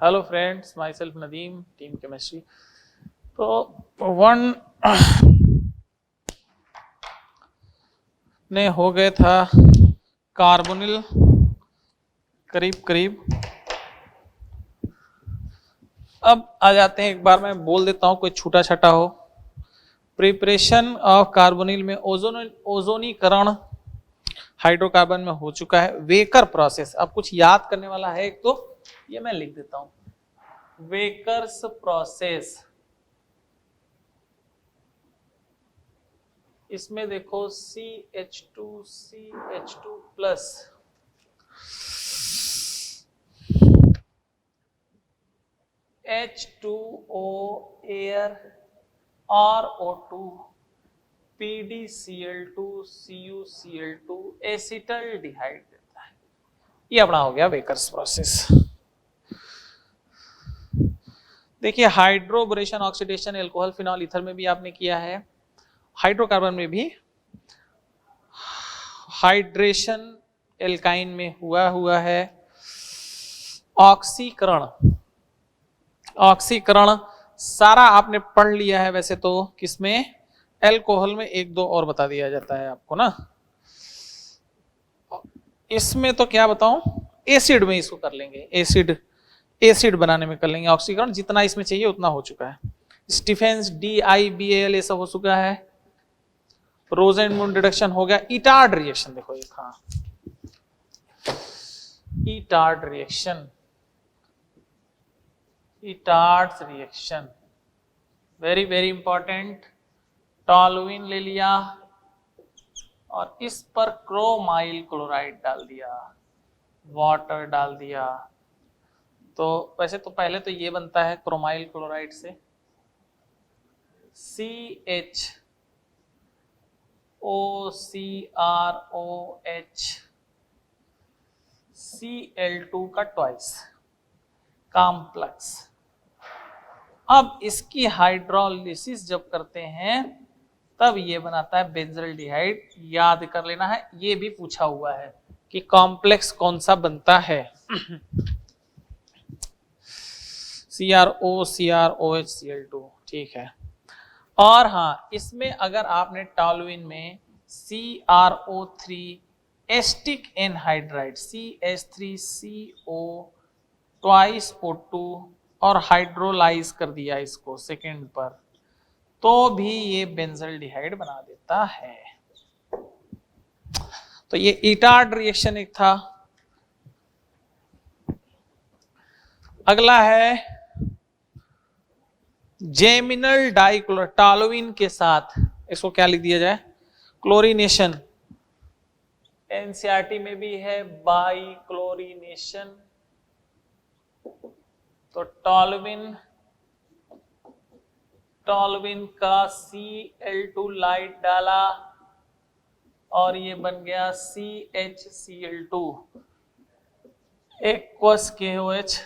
Hello friends, my self Nadeem, team chemistry. तो one ने हो गए था कार्बोनिल करीब करीब। अब आ जाते हैं, एक बार मैं बोल देता हूं, कोई छूटा छटा हो। प्रिपरेशन ऑफ कार्बोनिल में ओजोनीकरण हाइड्रोकार्बन में हो चुका है। वेकर प्रोसेस, अब कुछ याद करने वाला है एक, तो ये मैं लिख देता हूं, वेकर्स प्रोसेस। इसमें देखो CH2 प्लस H2O एयर और O2 PdCl2 CuCl2 एसिटल्डिहाइड देता है। ये अपना हो गया वेकर्स प्रोसेस। देखिए, hydroboration oxidation alcohol phenol ether में भी आपने किया है, हाइड्रोकार्बन में भी हाइड्रेशन एल्काइन में हुआ है। ऑक्सीकरण सारा आपने पढ़ लिया है वैसे तो। किसमें? एल्कोहल में। एक दो और बता दिया जाता है आपको ना। इसमें तो क्या बताऊं, एसिड में इसको कर लेंगे, एसिड बनाने में कर लेंगे ऑक्सीकरण। जितना इसमें चाहिए उतना हो चुका है। स्टीफेंस DIBAL ये सब हो चुका है। रोजेनमुंड रिडक्शन हो गया। इटार्ड रिएक्शन देखो, ये था Etard reaction, very very important. Toluene ले लिया और इस पर क्रोमाइल क्लोराइड डाल दिया, वाटर डाल दिया। तो वैसे तो पहले तो ये बनता है क्रोमाइल क्लोराइड से CHOCROH Cl2 का ट्वाइस कॉम्प्लेक्स। अब इसकी हाइड्रोलिसिस जब करते हैं तब ये बनाता है बेंजल्डिहाइड। याद कर लेना है, ये भी पूछा हुआ है कि कॉम्प्लेक्स कौन सा बनता है। CrOH Cl2, ठीक है। और हाँ, इसमें अगर आपने टॉलुइन में CrO3 asterisk anhydride CH3CO twice O2 और हाइड्रोलाइज कर दिया इसको सेकेंड पर, तो भी ये बेंजल्डिहाइड बना देता है। तो ये इटार्ड रिएक्शन एक था। अगला है जेमिनल डाइक्लोर, टॉलुइन के साथ इसको क्या लिख दिया जाए, क्लोरीनेशन। एनसीईआरटी में भी है बाई क्लोरीनेशन। तो टॉलुइन का Cl2 लाइट डाला और ये बन गया CHCl2 एक्वस KOH।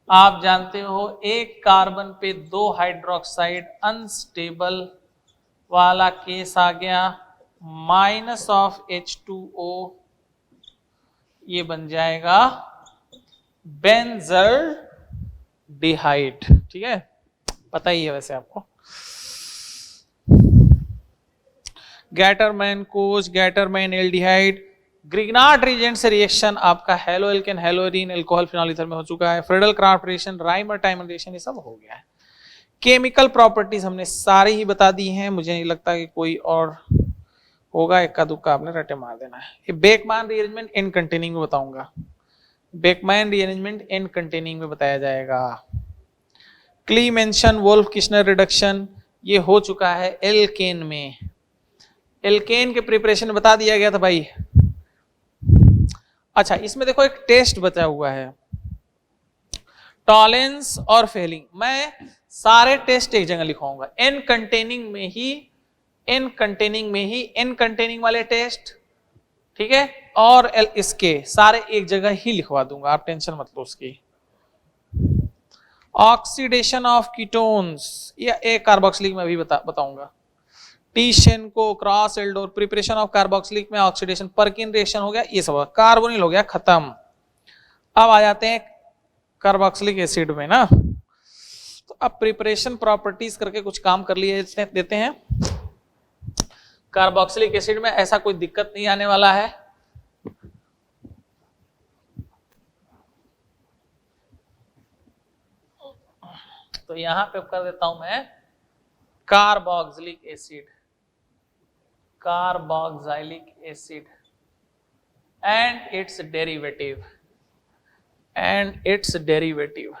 आप जानते हो एक कार्बन पे दो हाइड्रोक्साइड अनस्टेबल वाला केस आ गया, माइनस ऑफ H2O, ये बन जाएगा बेंजल्डिहाइड। ठीक है, पता ही है वैसे आपको। Gattermann Koch, Gattermann aldehyde, Grignard reagent से रिएक्शन आपका halo alkane haloarene alcohol phenol ether में हो चुका है। Friedel Crafts reaction, Reimer Tiemann reaction, ये सब हो गया है। केमिकल प्रॉपर्टीज हमने सारी ही बता दी हैं, मुझे नहीं लगता कि कोई और होगा, इक्का दुक्का आपने रटे मार देना है। ये बेकमैन रीअरेंजमेंट इन कंटेनिंग में बताऊंगा, बेकमैन रीअरेंजमेंट इन कंटेनिंग में बताया जाएगा। क्लीमेंशन वोल्फ किश्नर रिडक्शन, ये हो चुका है एल्केन में। एल्केन के प्रिपरेशन बता दिया गया था भाई। अच्छा, इसमें देखो एक टेस्ट बचा हुआ है, टॉलेंस और फेलिंग। मैं सारे टेस्ट एक जगह लिखवाऊंगा, एन कंटेनिंग वाले टेस्ट, ठीक है, और इसके सारे एक जगह ही लिखवा दूंगा, आप टेंशन मत लो उसकी। ऑक्सीडेशन ऑफ कीटोन्स, या एक कार्बोक्सिलिक में भी बताऊंगा। टीशेनको, क्रॉस एल्डोर, प्रिपरेशन ऑफ कार्बोक्सिलिक में ऑक्सीडेशन, पर्किन रिएक्शन हो गया, ये सब कार्बोनिल हो गया खत्म। अब आ जाते हैं कार्बोक्सिलिक एसिड में ना। तो अब प्रिपरेशन प्रॉपर्टीज करके कुछ काम कर लिए देते हैं। कार्बोक्सिलिक एसिड में ऐसा कोई दिक्कत नहीं आने वाला है। तो यहां पे कर देता हूं मैं carboxylic acid, carboxylic acid and its derivative, and its derivative.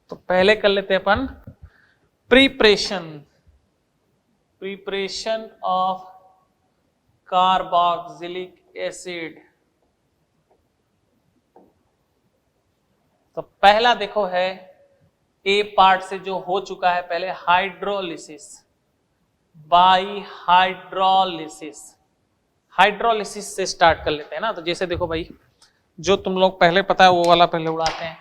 तो पहले कर लेते हैं अपन preparation, preparation of carboxylic acid. तो पहला देखो है ए पार्ट से जो हो चुका है पहले, हाइड्रोलिसिस, बाई हाइड्रोलिसिस। हाइड्रोलिसिस से स्टार्ट कर लेते हैं ना। तो जैसे देखो भाई, जो तुम लोग पहले पता है वो वाला पहले उड़ाते हैं।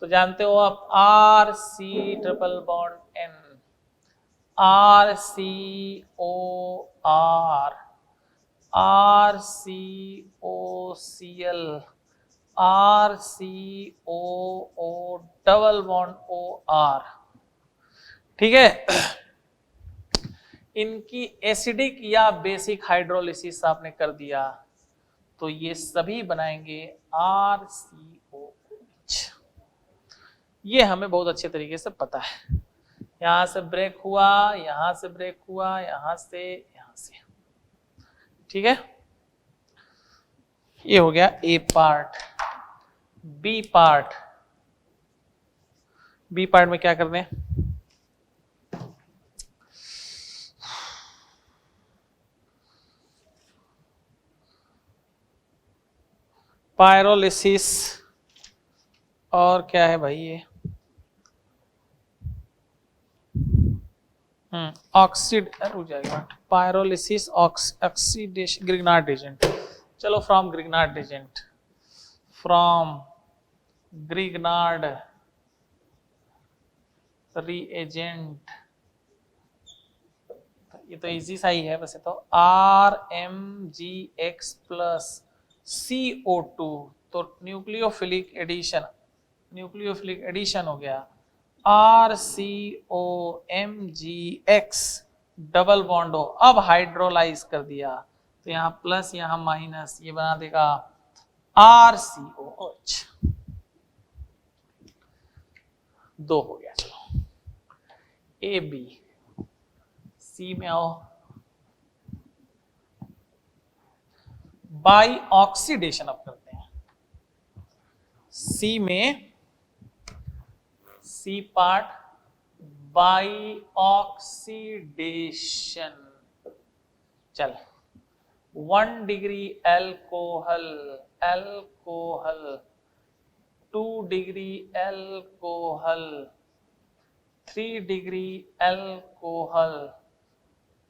तो जानते हो आप R C triple bond N, R C O R, R C O C L, R C O O double bond O R. ठीक है। इनकी एसिडिक या बेसिक हाइड्रोलिसिस आपने कर दिया तो ये सभी बनाएंगे RCOH। ये हमें बहुत अच्छे तरीके से पता है। यहां से ब्रेक हुआ, यहां से ब्रेक हुआ, यहां से, यहां से। ठीक है, ये हो गया A part. B part, B part में क्या कर दें, पायरोलिसिस और क्या है भाई ये, ऑक्सीड हो जाएगा, पायरोलिसिस ऑक्सीडेशन, ग्रिग्नार्ड एजेंट। चलो from Grignard agent, from Grignard reagent. ये तो इजी सा ही है वैसे तो, RMgX प्लस CO2। तो न्यूक्लियोफिलिक एडिशन, न्यूक्लियोफिलिक एडिशन हो गया, RCOMgX डबल बॉन्ड हो। अब हाइड्रोलाइज कर दिया तो यहाँ प्लस यहाँ माइनस, ये बना देगा RCOH। 2 हो गया। चलो AB, सी में आओ, बाई ऑक्सीडेशन अब करते हैं। सी में, सी पार्ट बाई ऑक्सीडेशन। चल 1 degree alcohol, alcohol 2 degree alcohol, 3 degree alcohol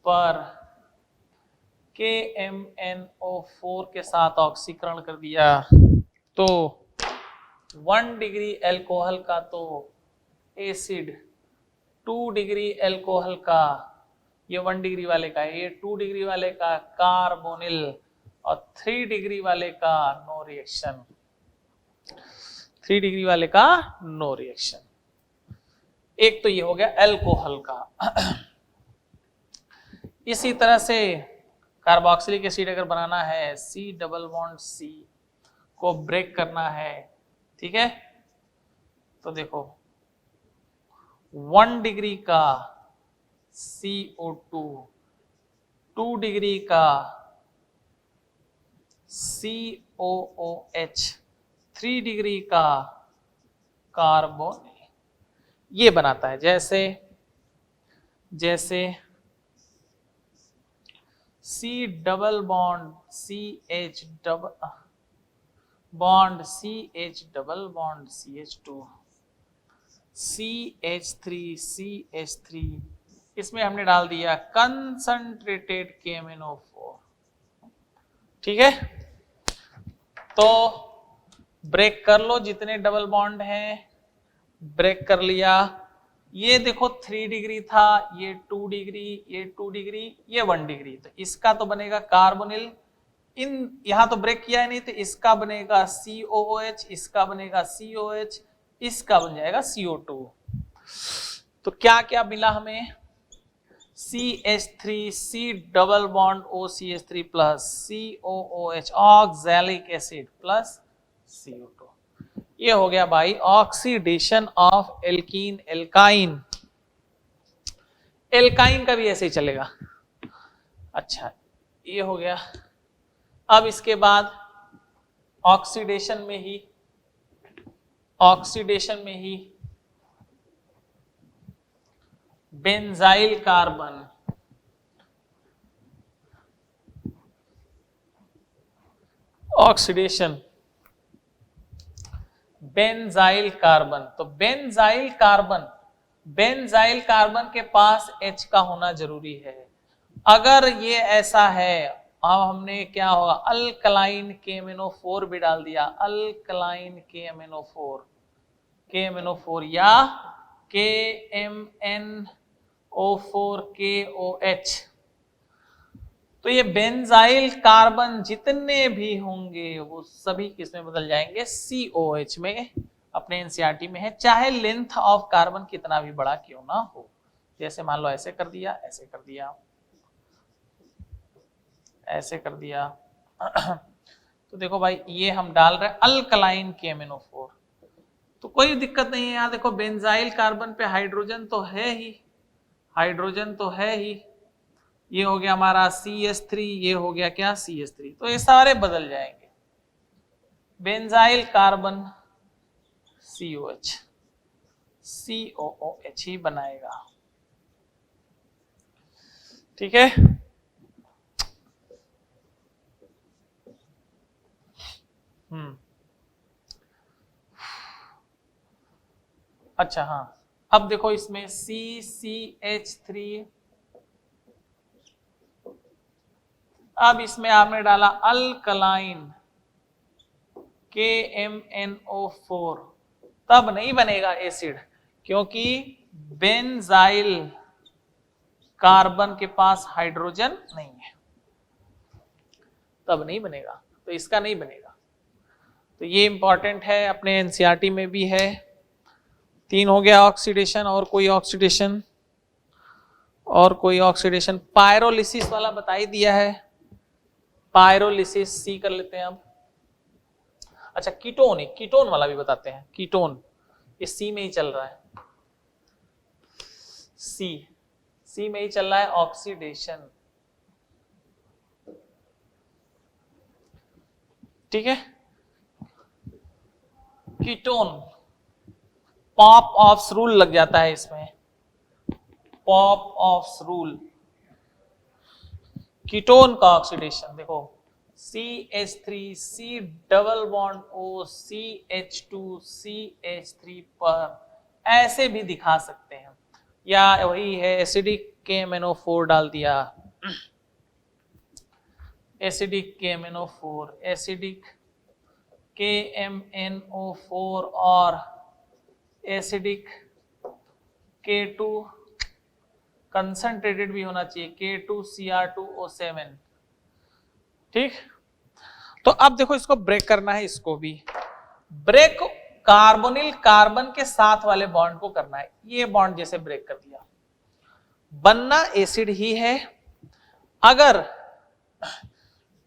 पर KMnO4 के साथ ऑक्सीकरण कर दिया तो 1 डिग्री एल्कोहल का तो एसिड, 2 डिग्री एल्कोहल का, ये 1 डिग्री वाले का, ये 2 डिग्री वाले का कार्बोनिल, और 3 डिग्री वाले का नो रिएक्शन, 3 डिग्री वाले का नो रिएक्शन। एक तो ये हो गया एल्कोहल का। इसी तरह से कार्बोक्सिलिक एसिड अगर बनाना है, C डबल बॉन्ड C को ब्रेक करना है, ठीक है, तो देखो 1 डिग्री का CO2, 2 डिग्री का COOH, 3 डिग्री का कार्बोनिल, ये बनाता है। जैसे जैसे C double bond CH double bond CH double bond CH2, CH3 CH3, इसमें हमने डाल दिया कंसंट्रेटेड KMnO4। ठीक है, तो ब्रेक कर लो, जितने डबल बॉन्ड हैं ब्रेक कर लिया। ये देखो 3 डिग्री था, ये 2 डिग्री, ये 2 डिग्री, ये 1 डिग्री, तो इसका तो बनेगा कार्बोनिल, इन यहां तो ब्रेक किया है नहीं, तो इसका बनेगा COOH, इसका बनेगा COH, इसका बन जाएगा CO2। तो क्या क्या मिला हमें, CH3, C double bond OCH3 plus COOH oxalic acid plus CO2। ये हो गया भाई oxidation of alkene alkyne. Alkyne का भी ऐसे ही चलेगा। अच्छा ये हो गया। अब इसके बाद ऑक्सीडेशन में ही benzyl carbon, oxidation benzyl carbon, तो बेंजाइल कार्बन के पास H का होना जरूरी है। अगर ये ऐसा है, अब हमने क्या होगा, अल्कलाइन KMnO4 भी डाल दिया, अल्कलाइन KMnO4 या KMnO4 KOH, तो ये बेंजाइल कार्बन जितने भी होंगे वो सभी किसमें बदल जाएंगे, COH में। अपने एनसीईआरटी में है, चाहे लेंथ ऑफ कार्बन कितना भी बड़ा क्यों ना हो। जैसे मान लो ऐसे कर दिया, ऐसे कर दिया, ऐसे कर दिया तो देखो भाई ये हम डाल रहे हैं अल्कलाइन KMnO4, तो कोई दिक्कत नहीं है। यहाँ देखो बेंजाइल कार्बन पे हाइड्रोजन तो है ही, ये हो गया हमारा CH3, ये हो गया क्या CH3, तो ये सारे बदल जाएंगे, बेंजाइल कार्बन COOH ही बनाएगा। ठीक है, अच्छा हाँ, अब देखो इसमें CCH3, अब इसमें आपने डाला अल्कलाइन KMnO4, तब नहीं बनेगा एसिड, क्योंकि बेंजाइल कार्बन के पास हाइड्रोजन नहीं है, तब नहीं बनेगा, तो इसका नहीं बनेगा। तो ये इंपॉर्टेंट है, अपने एनसीईआरटी में भी है। 3 हो गया ऑक्सीडेशन, और कोई ऑक्सीडेशन, पायरोलिसिस वाला बता ही दिया है, पायरोलिसिस C कर लेते हैं अब। अच्छा कीटोन वाला भी बताते हैं, कीटोन ये C में ही चल रहा है, C में ही चल रहा है ऑक्सीडेशन। ठीक है, कीटोन पॉप ऑफ रूल लग जाता है इसमें, पॉप ऑफ रूल, कीटोन का ऑक्सीडेशन देखो CH3, C double bond O, CH2, CH3 पर ऐसे भी दिखा सकते हैं, या वही है एसिडिक KMnO4 डाल दिया, एसिडिक KMnO4, एसिडिक KMnO4 और एसिडिक K2, कंसंट्रेटेड भी होना चाहिए K2Cr2O7। ठीक, तो अब देखो इसको ब्रेक करना है, इसको भी ब्रेक कार्बोनिल कार्बन के साथ वाले बॉन्ड को करना है। ये बॉन्ड जैसे ब्रेक कर दिया, बनना एसिड ही है। अगर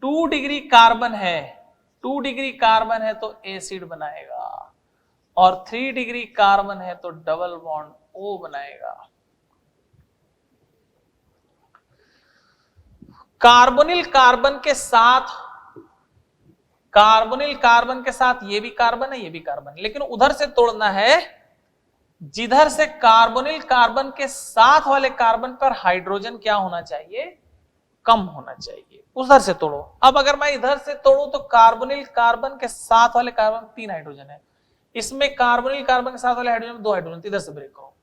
2 डिग्री कार्बन है, 2 डिग्री कार्बन है तो एसिड बनाएगा, और 3 डिग्री कार्बन है तो डबल बॉन्ड O बनाएगा। कार्बोनिल कार्बन के साथ ये भी कार्बन है, ये भी कार्बन है, लेकिन उधर से तोड़ना है जिधर से कार्बोनिल कार्बन के साथ वाले कार्बन पर हाइड्रोजन क्या होना चाहिए, कम होना चाहिए, उधर से तोड़ो। अब अगर मैं इधर से तोड़ू तो कार्बोनिल कार्बन के साथ वाले कार्बन 3 हाइड्रोजन है, इसमें कार्बोनिल कार्बन के साथ वाले हाइड्रोजन 2 हाइड्रोजन, इधर से ब्रेक करो।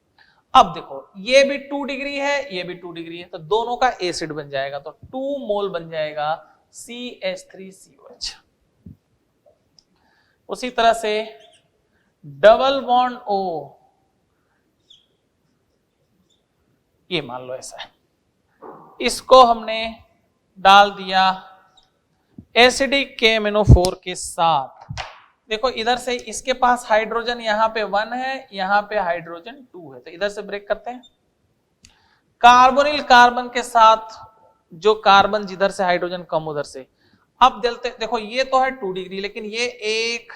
अब देखो ये भी 2 डिग्री है, ये भी 2 डिग्री है, तो दोनों का एसिड बन जाएगा, तो 2 मोल बन जाएगा CH3COH। उसी तरह से डबल बॉन्ड O, ये मान लो ऐसा है, इसको हमने डाल दिया एसिडिक KMnO4 के साथ। देखो इधर से इसके पास हाइड्रोजन यहाँ पे 1 है, यहाँ पे हाइड्रोजन 2 है, तो इधर से ब्रेक करते हैं। कार्बोनिल कार्बन के साथ जो कार्बन जिधर से हाइड्रोजन कम उधर से, अब जलते देखो ये तो है 2 डिग्री, लेकिन ये 1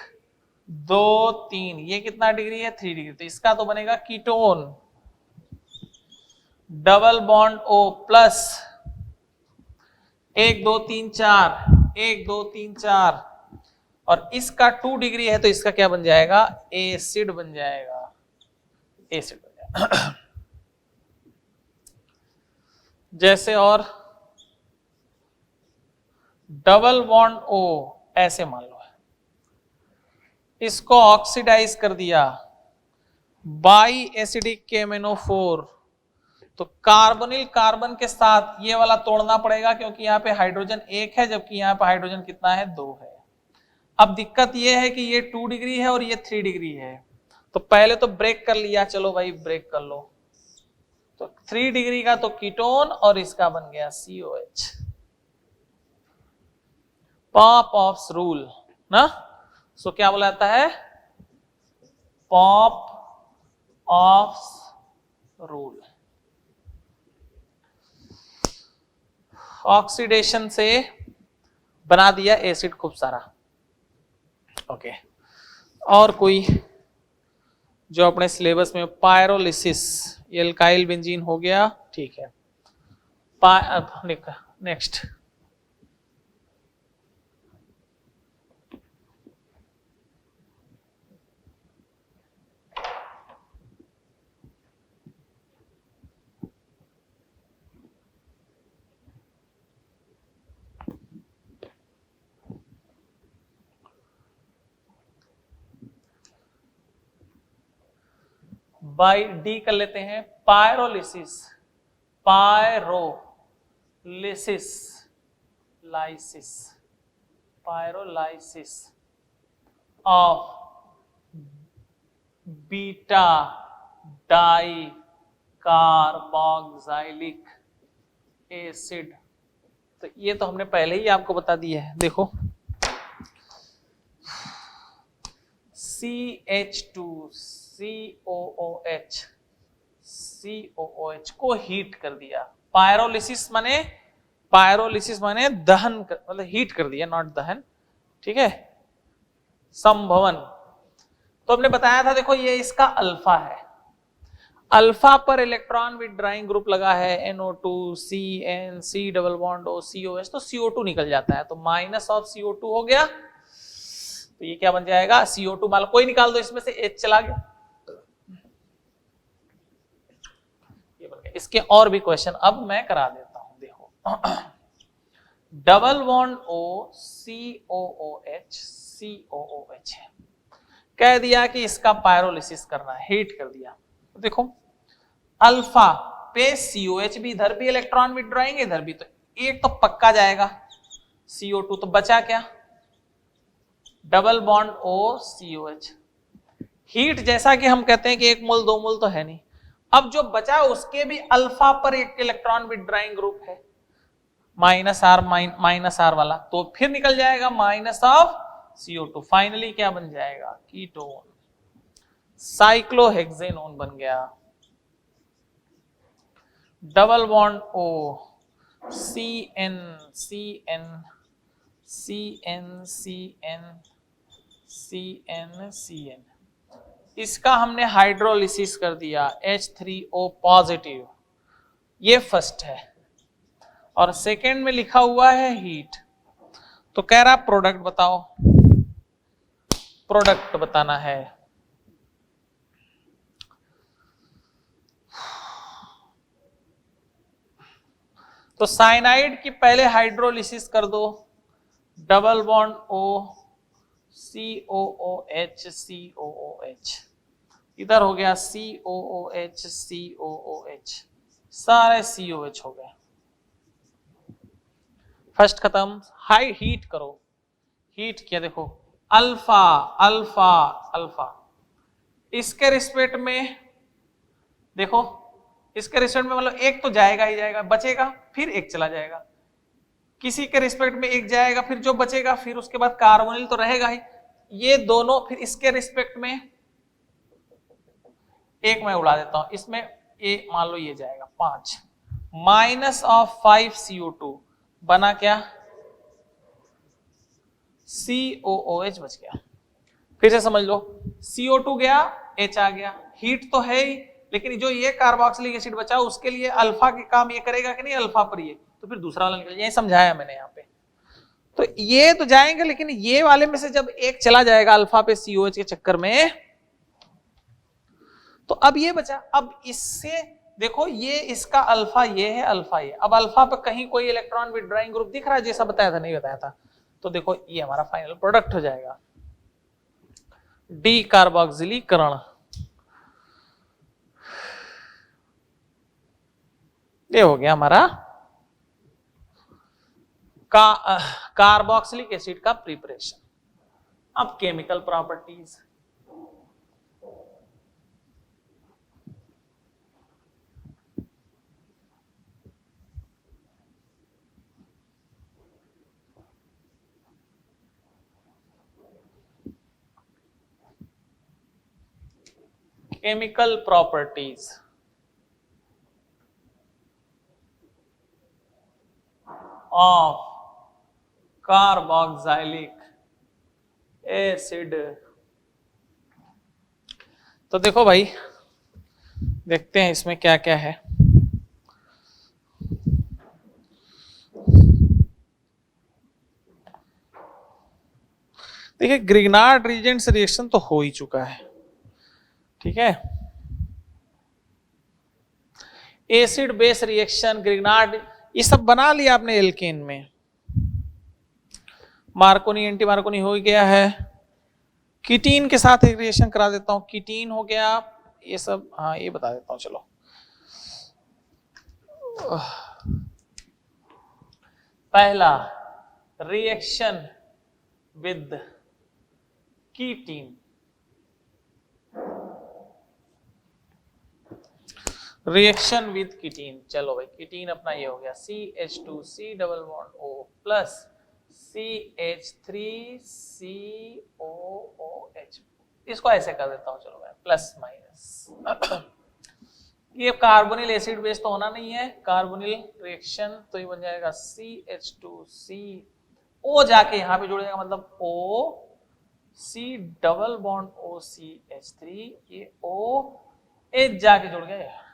2 3, ये कितना डिग्री है 3 डिग्री, तो इसका तो बनेगा ketone, double bond O plus 1 2 3 4, 1 2 3 4, और इसका 2 डिग्री है तो इसका क्या बन जाएगा, एसिड बन जाएगा, एसिड बन जाएगा। जैसे और डबल बॉन्ड O ऐसे मान लो, इसको ऑक्सीडाइज कर दिया बाई एसिडिक KMnO4, तो कार्बोनिल कार्बन के साथ ये वाला तोड़ना पड़ेगा क्योंकि यहाँ पे हाइड्रोजन 1 है, जबकि यहाँ पे हाइड्रोजन कितना है 2 है। अब दिक्कत ये है कि ये 2 डिग्री है और ये 3 डिग्री है, तो पहले तो ब्रेक कर लिया, चलो भाई ब्रेक कर लो, तो 3 डिग्री का तो कीटोन और इसका बन गया COH, पॉप ऑफ रूल ना। सो क्या बोला जाता है, पॉप ऑफ रूल। ऑक्सीडेशन से बना दिया एसिड खूब सारा। ओके, और कोई जो अपने सिलेबस में पायरोलिसिस, एल्काइल बेंजीन हो गया, ठीक है। नेक्स्ट बाई डी कर लेते हैं, pyrolysis, pyrolysis, lysis, pyrolysis of beta di carboxylic acid. तो ये तो हमने पहले ही आपको बता दिया है, देखो CH2COOH को हीट कर दिया। पायरोलिसिस माने दहन मतलब हीट कर दिया, नॉट दहन, ठीक है, संभवन। तो हमने बताया था, देखो ये इसका अल्फा है, अल्फा पर इलेक्ट्रॉन विथड्राइंग ग्रुप लगा है NO2 CN C double bond O COH, तो CO2 निकल जाता है, तो माइनस ऑफ CO2 हो गया, तो ये क्या बन जाएगा CO2, मान लो कोई निकाल दो इसमें से, H चला गया, ये बन गया। इसके और भी क्वेश्चन अब मैं करा देता हूं, देखो डबल बॉन्ड O COOH है, कह दिया कि इसका पायरोलिसिस करना है, हीट कर दिया, तो देखो अल्फा पे COH भी, इधर भी इलेक्ट्रॉन विथड्राइंग, इधर भी, तो एक तो पक्का जाएगा CO2, तो बचा क्या, double bond O COH। Heat जैसा कि हम कहते हैं कि 1 मोल 2 मोल तो है नहीं, अब जो बचा उसके भी अल्फा पर एक इलेक्ट्रॉन विथड्राइंग ग्रुप है, माइनस आर वाला, तो फिर निकल जाएगा माइनस ऑफ CO2, फाइनली क्या बन जाएगा, कीटोन, साइक्लोहेक्सेनोन बन गया। Double bond O CN CN CN CN CN CN, इसका हमने हाइड्रोलिसिस कर दिया H3O पॉजिटिव, ये फर्स्ट है, और सेकेंड में लिखा हुआ है हीट, तो कह रहा प्रोडक्ट बताओ, प्रोडक्ट बताना है। तो साइनाइड की पहले हाइड्रोलिसिस कर दो, double bond O COOH COOH, इधर हो गया COOH COOH, सारे COH हो गए, फर्स्ट खत्म। हाई हीट करो, हीट किया, देखो अल्फा अल्फा अल्फा, इसके रिस्पेक्ट में देखो इसके रिस्पेक्ट में मतलब एक तो जाएगा ही जाएगा, बचेगा, फिर एक चला जाएगा, किसी के रिस्पेक्ट में एक जाएगा, फिर जो बचेगा, फिर उसके बाद कार्बोनिल तो रहेगा ही, ये दोनों, फिर इसके रिस्पेक्ट में एक मैं उड़ा देता हूं, इसमें ये मान लो ये जाएगा 5 माइनस ऑफ 5 CO2 बना क्या, COOH बच गया। फिर से समझ लो, CO2 गया, H आ गया, हीट तो है ही, लेकिन जो ये कार्बोक्सिलिक एसिड बचा उसके लिए अल्फा के काम ये करेगा कि नहीं, अल्फा पर ये, तो फिर दूसरा वाला निकल, ये समझाया मैंने यहाँ पे। तो ये तो जाएंगे, लेकिन ये वाले में से जब एक चला जाएगा अल्फा पे COH के चक्कर में, तो अब ये बचा, अब इससे देखो ये इसका अल्फा ये है, अल्फा ये, अब अल्फा पे कहीं कोई इलेक्ट्रॉन विथड्रॉइंग ग्रुप दिख रहा है जैसा बताया था, नहीं बताया था, तो देखो ये हमारा फाइनल प्रोडक्ट हो जाएगा, डी कार्बोक्सिलीकरण। ये हो गया हमारा कार्बोक्सिलिक एसिड का प्रिपरेशन। अब chemical properties, chemical properties of carboxylic acid. तो देखो भाई, देखते हैं इसमें क्या क्या है। देखिए ग्रिग्नार्ड रीजेंट्स रिएक्शन तो हो ही चुका है, ठीक है, एसिड बेस रिएक्शन ग्रिग्नार्ड ये सब बना लिया आपने एल्केन में, मार्कोनी एंटी मार्कोनी हो गया है, कीटीन के साथ एक रिएक्शन करा देता हूं, कीटीन हो गया, ये सब हाँ ये बता देता हूं, चलो पहला रिएक्शन विद कीटीन, रिएक्शन विद कीटीन, चलो भाई कीटीन अपना ये हो गया CH2C double bond O plus CH3COOH, इसको ऐसे कर देता हूं, चलो भाई प्लस माइनस ये कार्बोनिल एसिड बेस तो होना नहीं है, कार्बोनिल रिएक्शन, तो ये बन जाएगा CH2C, O जाके यहां पे जुड़ जाएगा, मतलब O C double bond OCH3, ये O H जाके जुड़ गया,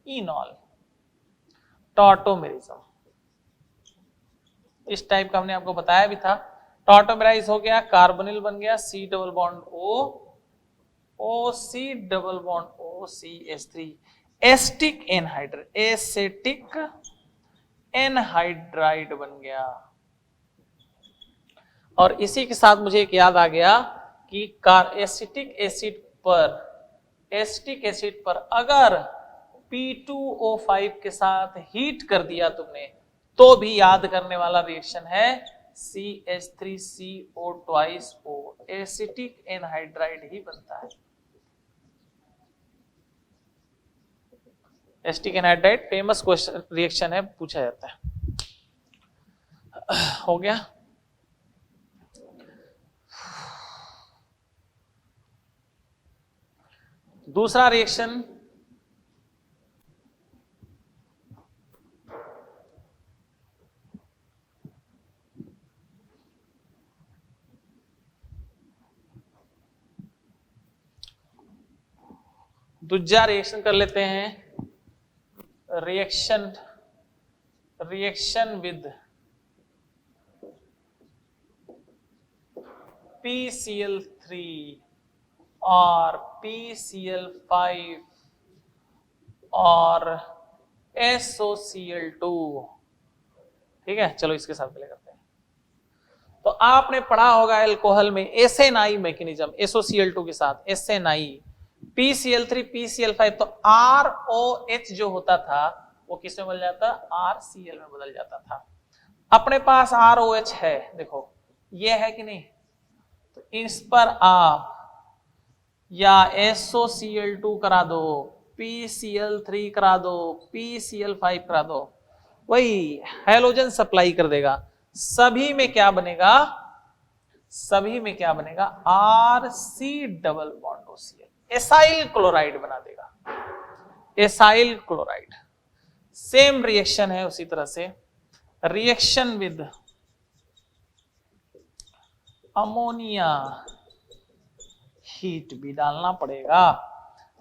इनॉल, टॉटोमेरिज्म, इस टाइप का हमने आपको बताया भी था, टॉटोमेराइज हो गया, कार्बोनिल बन गया, C double bond O C double bond OCH3, acetic anhydride, acetic anhydride बन गया। और इसी के साथ मुझे एक याद आ गया कि एसिटिक एसिड पर अगर P2O5 के साथ हीट कर दिया तुमने, तो भी याद करने वाला रिएक्शन है CH3CO2O, एसिटिक एनहाइड्राइड ही बनता है। Acetic anhydride famous question reaction है, पूछा जाता है। हो गया, दूसरा रिएक्शन दूसरा रिएक्शन कर लेते हैं, रिएक्शन विद PCl3 और PCl5 और SOCl2, ठीक है, चलो इसके साथ पहले करते हैं। तो आपने पढ़ा होगा एल्कोहल में SNI मैकेनिज्म, SOCl2 के साथ SNI, PCl3 PCl5, तो ROH जो होता था वो किस में बदल जाता, RCl में बदल जाता था। अपने पास ROH है, देखो ये है कि नहीं, तो इस पर आप या SOCl2 करा दो, PCl3 करा दो, PCl5 करा दो, वही हैलोजन सप्लाई कर देगा। सभी में क्या बनेगा, सभी में क्या बनेगा, RC double bond OCl, acyl chloride बना देगा, एसाइल क्लोराइड। सेम रिएक्शन है उसी तरह से, रिएक्शन विद अमोनिया, हीट भी डालना पड़ेगा।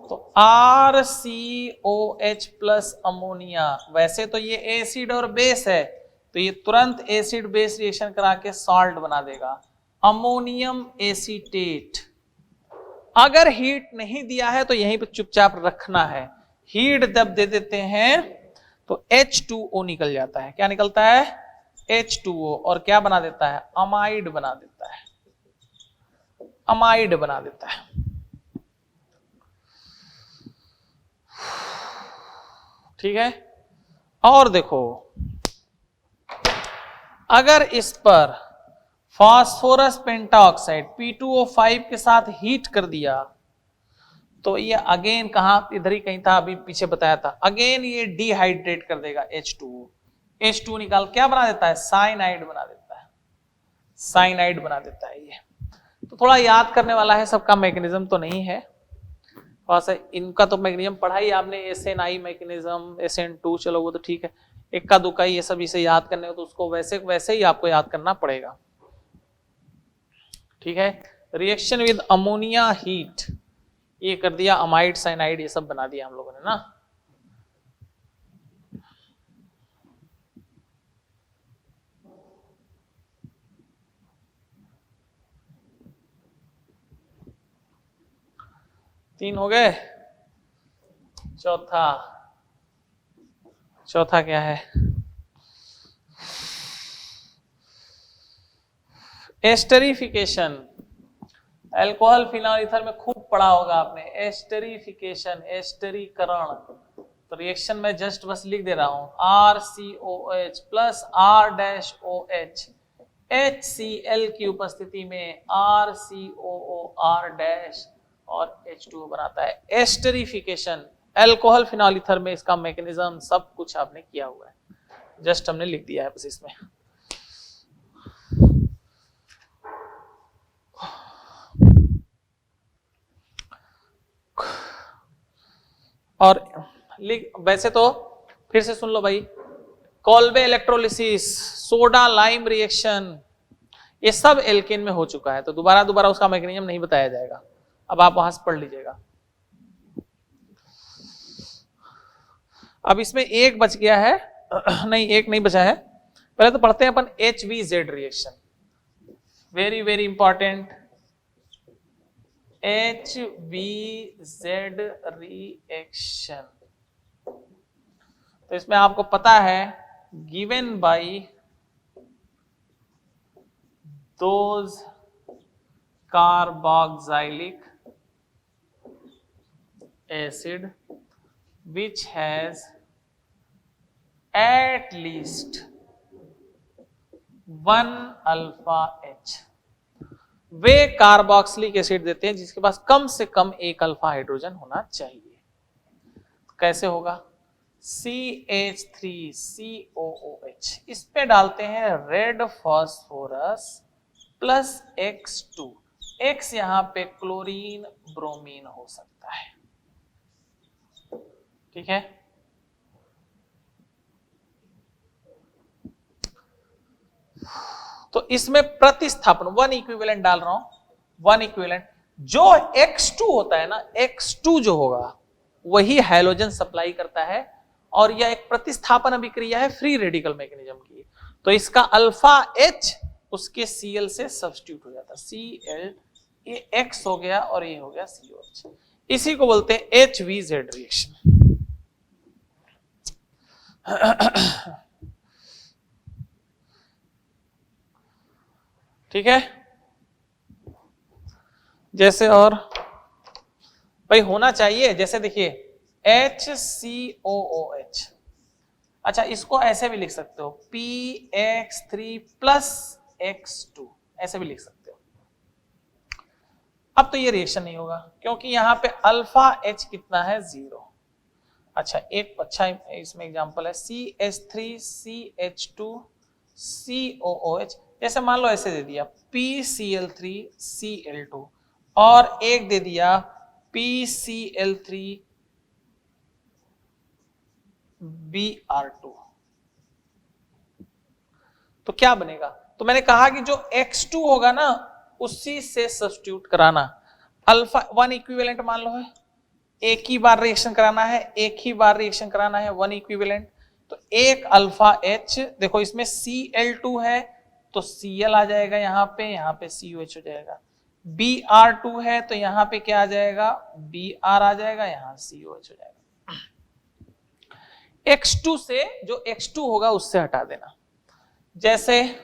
तो RCOH प्लस अमोनिया, वैसे तो ये एसिड और बेस है, तो ये तुरंत एसिड बेस रिएक्शन करा के सॉल्ट बना देगा, अमोनियम एसीटेट। अगर हीट नहीं दिया है तो यहीं पे चुपचाप रखना है, हीट जब दे देते हैं तो H2O निकल जाता है। क्या निकलता है, H2O, और क्या बना देता है, अमाइड बना देता है, अमाइड बना देता है। ठीक है, और देखो अगर इस पर फास्फोरस पेंटाऑक्साइड P2O5 के साथ हीट कर दिया तो ये अगेन कहां, इधर ही कहीं था, अभी पीछे बताया था, अगेन ये डिहाइड्रेट कर देगा H2O, H2O निकाल क्या बना देता है, साइनाइड बना देता है, साइनाइड बना देता है। ये तो थोड़ा याद करने वाला है, सबका मैकेनिज्म तो नहीं है, थोड़ा सा इनका तो मैकेनिज्म पढ़ा ही आपने, SNI मैकेनिज्म, SN2, चलो वो तो ठीक है, इक्का दुक्का ये सब इसे याद करने हो तो उसको वैसे वैसे ही आपको याद करना पड़ेगा। ठीक है, रिएक्शन विद अमोनिया हीट, ये कर दिया, अमाइड साइनाइड ये सब बना दिया हम लोगों ने ना। तीन हो गए, चौथा, चौथा क्या है, एस्टरिफिकेशन। अल्कोहल फिनॉल ईथर में खूब पढ़ा होगा आपने, एस्टरिफिकेशन, एस्टरीकरण। तो रिएक्शन में जस्ट बस लिख दे रहा हूं, RCOH प्लस R-OH, HCl की उपस्थिति में RCOOR- और H2O बनाता है, एस्टरिफिकेशन। अल्कोहल फिनॉल ईथर में इसका मैकेनिज्म सब कुछ आपने किया हुआ है, जस्ट हमने लिख दिया है बस इसमें। और वैसे तो फिर से सुन लो भाई, Kolbe electrolysis, soda lime reaction, ये सब एल्केन में हो चुका है, तो दोबारा दोबारा उसका मैकेनिज्म नहीं बताया जाएगा, अब आप वहां से पढ़ लीजिएगा। अब इसमें एक बच गया है, नहीं एक नहीं बचा है, पहले तो पढ़ते हैं अपन HVZ reaction, very very important, HVZ reaction. तो इसमें आपको पता है, given by those carboxylic acid which has at least 1 alpha H, way carboxylic acid देते हैं जिसके पास कम से कम एक अल्फा हाइड्रोजन होना चाहिए। तो कैसे होगा, CH3COOH, इस पे डालते हैं red phosphorus plus X2, X यहां पे क्लोरीन ब्रोमीन हो सकता है। ठीक है, तो इसमें प्रतिस्थापन 1 इक्विवेलेंट डाल रहा हूं, 1 इक्विवेलेंट, जो X2 होता है ना, X2 जो होगा वही हैलोजन सप्लाई करता है, और यह एक प्रतिस्थापन अभिक्रिया है फ्री रेडिकल मैकेनिज्म की, तो इसका अल्फा H उसके Cl से सब्स्टिट्यूट हो जाता है, Cl, ये X हो गया और ये हो गया COH, इसी को बोलते हैं HVZ रिएक्शन। ठीक है, जैसे और भाई होना चाहिए, जैसे देखिए HCOOH, अच्छा इसको ऐसे भी लिख सकते हो, PX3 प्लस X2, ऐसे भी लिख सकते हो। अब तो ये रिएक्शन नहीं होगा क्योंकि यहाँ पे अल्फा एच कितना है 0। अच्छा एक अच्छा इसमें एग्जांपल है CH3CH2COOH, जैसे मान लो ऐसे दे दिया PCl3Cl2 और एक दे दिया PCl3Br2, तो क्या बनेगा? तो मैंने कहा कि जो X2 होगा ना उसी से सब्स्टिट्यूट कराना। अल्फा 1 इक्विवेलेंट मान लो है, एक ही बार रिएक्शन कराना है, एक ही बार रिएक्शन कराना है, 1 इक्विवेलेंट। तो एक अल्फा H, देखो इसमें Cl2 है तो Cl आ जाएगा यहाँ पे COH हो जाएगा। Br2 है तो यहाँ पे क्या आ जाएगा? Br आ जाएगा, यहाँ COH हो जाएगा। X2 से जो X2 होगा उससे हटा देना, जैसे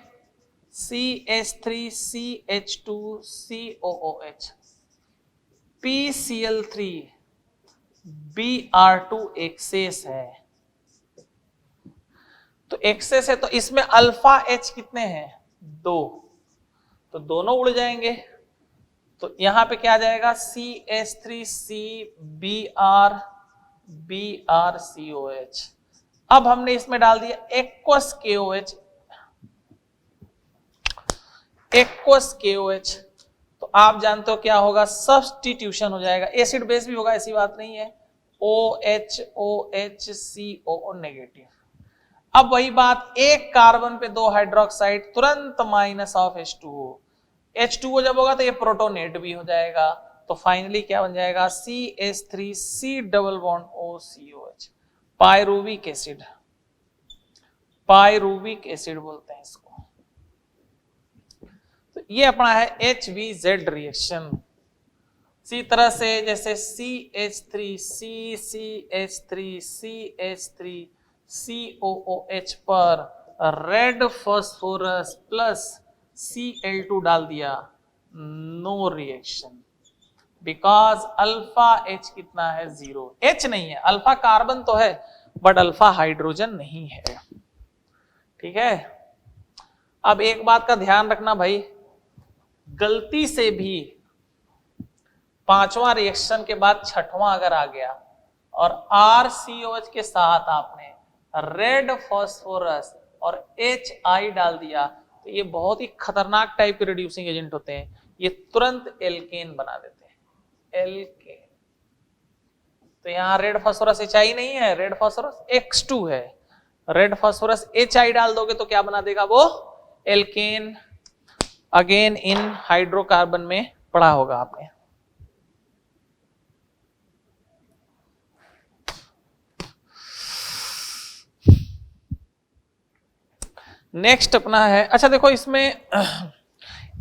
CH3CH2COOH, PCl3Br2 एक्सेस है, तो एक्सेस है तो इसमें अल्फा H कितने हैं? 2, तो दोनों उड़ जाएंगे। तो यहां पे क्या आ जाएगा? CH3CBr BrCOH। अब हमने इसमें डाल दिया एक्वस KOH, तो आप जानते हो क्या होगा? सब्स्टिट्यूशन हो जाएगा, एसिड बेस भी होगा, ऐसी बात नहीं है। OHOHCOO negative. अब वही बात, एक कार्बन पे 2 हाइड्रोक्साइड, तुरंत माइनस ऑफ H2O। H2O जब होगा तो ये प्रोटोनेट भी हो जाएगा, तो फाइनली क्या बन जाएगा? CH3C double bond OCOH, pyruvic acid, pyruvic acid बोलते हैं इसको। तो ये अपना है HVZ रिएक्शन। इसी तरह से जैसे CH3CH3CH3COOH पर रेड फास्फोरस प्लस Cl2 डाल दिया, no reaction, because alpha H कितना है? 0। H नहीं है, अल्फा कार्बन तो है बट अल्फा हाइड्रोजन नहीं है। ठीक है, अब एक बात का ध्यान रखना भाई, गलती से भी 5वां रिएक्शन के बाद 6वां अगर आ गया और RCOH के साथ आपने रेड फास्फोरस और HI डाल दिया, तो ये बहुत ही खतरनाक टाइप के रिड्यूसिंग एजेंट होते हैं, ये तुरंत एल्केन बना देते हैं, एल्केन। तो यहां रेड फास्फोरस HI नहीं है, रेड फास्फोरस X2 है, रेड फास्फोरस HI डाल दोगे तो क्या बना देगा? वो एल्केन। अगेन इन हाइड्रोकार्बन में पढ़ा होगा आपने। नेक्स्ट अपना है, अच्छा देखो इसमें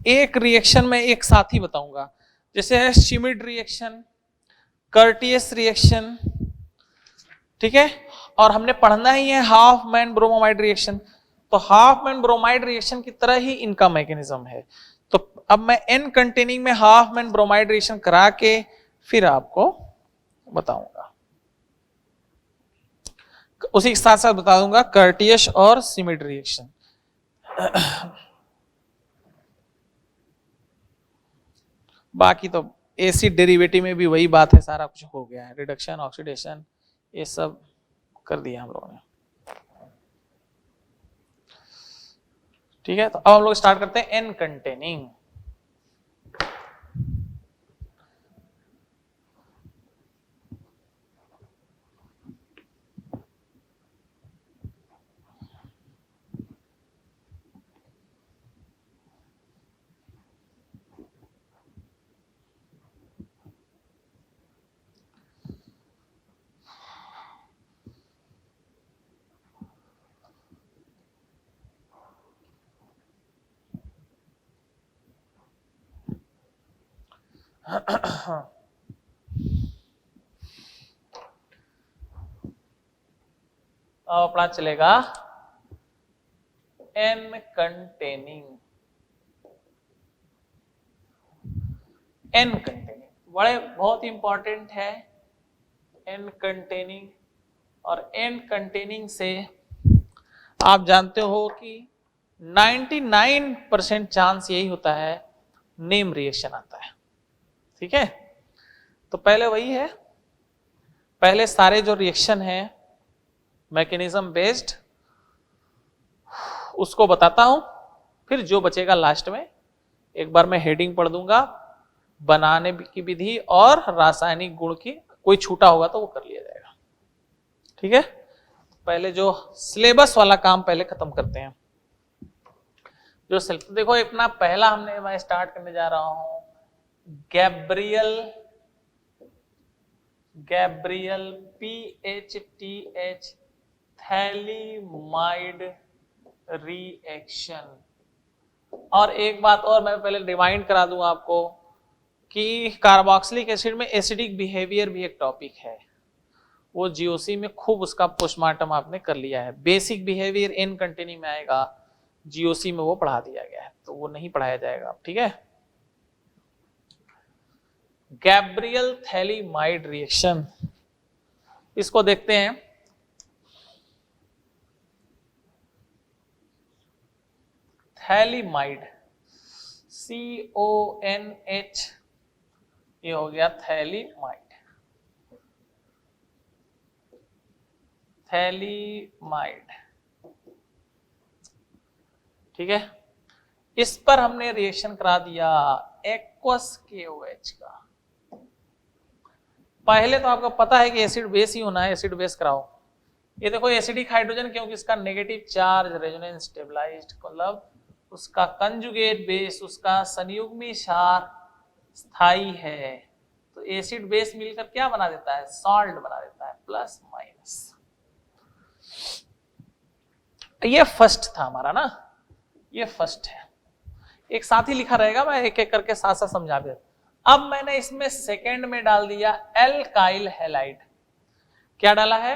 एक रिएक्शन में एक साथ ही बताऊंगा, जैसे है शिमिड रिएक्शन, कर्टियस रिएक्शन, ठीक है, और हमने पढ़ना ही है हाफ मैन ब्रोमोमाइड रिएक्शन। तो हाफ मैन ब्रोमाइड रिएक्शन की तरह ही इनका मैकेनिज्म है। तो अब मैं एन कंटेनिंग में हाफ मैन ब्रोमाइड रिएक्शन करा के फिर आपको बताऊंगा, उसी के साथ साथ बता दूंगा कर्टियस और शिमिड रिएक्शन। बाकी तो एसिड डेरिवेटिव में भी वही बात है, सारा कुछ हो गया है, रिडक्शन ऑक्सीडेशन ये सब कर दिया हम लोगों ने। ठीक है, तो अब हम लोग स्टार्ट करते हैं एन कंटेनिंग। अब अपना चलेगा एन कंटेनिंग। एन कंटेनिंग बड़े बहुत इंपॉर्टेंट है, एन कंटेनिंग। और एन कंटेनिंग से आप जानते हो कि 99% चांस यही होता है नेम रिएक्शन आता है। ठीक है, तो पहले वही है, पहले सारे जो रिएक्शन है मैकेनिज्म बेस्ड उसको बताता हूं, फिर जो बचेगा लास्ट में एक बार मैं हेडिंग पढ़ दूंगा, बनाने की विधि और रासायनिक गुण की, कोई छूटा होगा तो वो कर लिया जाएगा। ठीक है, पहले जो सिलेबस वाला काम पहले खत्म करते हैं। जो देखो अपना पहला मैं स्टार्ट करने जा रहा हूं, गैब्रियल PHTH थैलीमाइड रिएक्शन। और एक बात और मैं पहले रिमाइंड करा दूं आपको कि कार्बोक्सिलिक एसिड में एसिडिक बिहेवियर भी एक टॉपिक है, वो जीओसी में खूब उसका पोस्टमार्टम आपने कर लिया है। बेसिक बिहेवियर इन कंटिन्यू में आएगा, जीओसी में वो पढ़ा दिया गया है, तो वो नहीं पढ़ाया जाएगा। ठीक है, गैब्रियल थैलीमाइड रिएक्शन, इसको देखते हैं। थैलीमाइड CONH, ये हो गया थैलीमाइड। ठीक है, इस पर हमने रिएक्शन करा दिया एक्वस KOH का। पहले तो आपको पता है कि एसिड बेस ही होना है, एसिड बेस कराओ। ये देखो एसिडिक हाइड्रोजन, क्योंकि इसका नेगेटिव चार्ज रेजोनेंस स्टेबलाइज्ड, मतलब उसका कंजुगेट बेस, उसका संयुग्मी क्षार स्थाई है, तो एसिड बेस मिलकर क्या बना देता है, सॉल्ट बना देता है, प्लस माइनस। ये फर्स्ट था हमारा ना, ये फर्स्ट है, एक साथ ही लिखा रहेगा, मैं एक एक करके साथ साथ समझा दे। अब मैंने इसमें सेकेंड में डाल दिया एल्काइल हैलाइड। क्या डाला है,